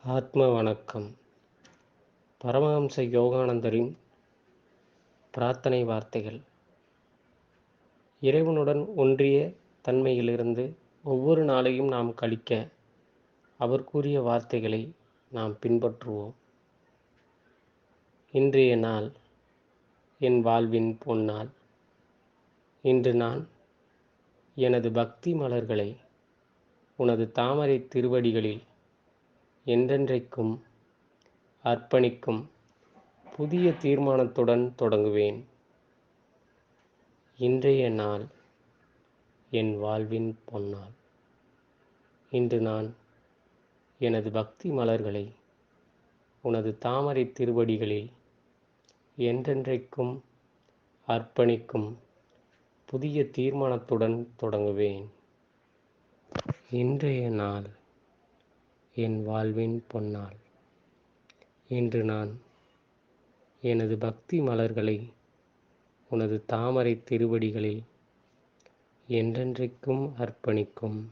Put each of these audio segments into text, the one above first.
ஆத்ம வணக்கம். பரமஹம்ச யோகானந்தரின் பிரார்த்தனை வார்த்தைகள். இறைவனுடன் ஒன்றிய தன்மையிலிருந்து ஒவ்வொரு நாளையும் நாம் கழிக்க அவர் கூறிய வார்த்தைகளை நாம் பின்பற்றுவோம். இன்றைய நாள் என் வாழ்வின் பொன்னாள். இன்று நான் எனது பக்தி மலர்களை உனது தாமரை திருவடிகளில் என்றென்றைக்கும் அர்ப்பணிக்கும் புதிய தீர்மானத்துடன் தொடங்குவேன். இன்றைய நாள் என் வாழ்வின் பொன்னாள். இன்று நான் எனது பக்தி மலர்களை உனது தாமரை திருவடிகளில் என்றென்றைக்கும் அர்ப்பணிக்கும் புதிய தீர்மானத்துடன் தொடங்குவேன். இன்றைய நாள் என் வாழ்வின் பொன்னாள். இன்று நான் எனது பக்தி மலர்களை உனது தாமரை திருவடிகளில் என்றென்றைக்கும் அர்ப்பணிக்கும்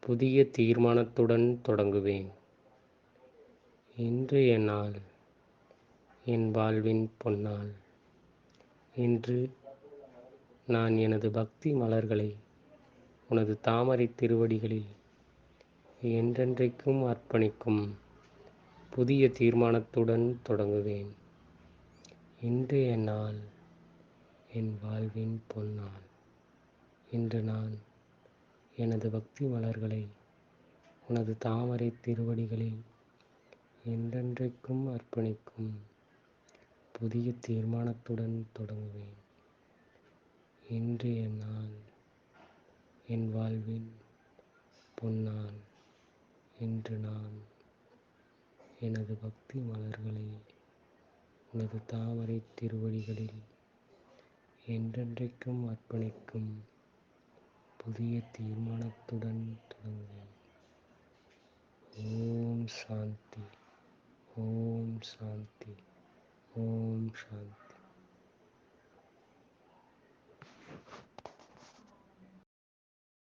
புதிய தீர்மானத்துடன் தொடங்குவேன். இன்றைய நாள் என் வாழ்வின் பொன்னாள். இன்று நான் எனது பக்தி மலர்களை உனது தாமரை திருவடிகளில் என்றென்றைக்கும் அர்ப்பணிக்கும் புதிய தீர்மானத்துடன் தொடங்குவேன். இன்றைய நாள் என் வாழ்வின் பொன்னாள். இன்று நான் எனது பக்தி மலர்களை உனது தாமரை திருவடிகளில் என்றென்றைக்கும் அர்ப்பணிக்கும் புதிய தீர்மானத்துடன் தொடங்குவேன். இன்றைய நாள் என் வாழ்வின் பொன்னாள். இன்று நான் எனது பக்தி மலர்களை உனது தாமரை திருவடிகளில் என்றென்றைக்கும் அர்ப்பணிக்கும் புதிய தீர்மானத்துடன் தொடங்குவேன். ஓம் சாந்தி, ஓம் சாந்தி, ஓம் சாந்தி.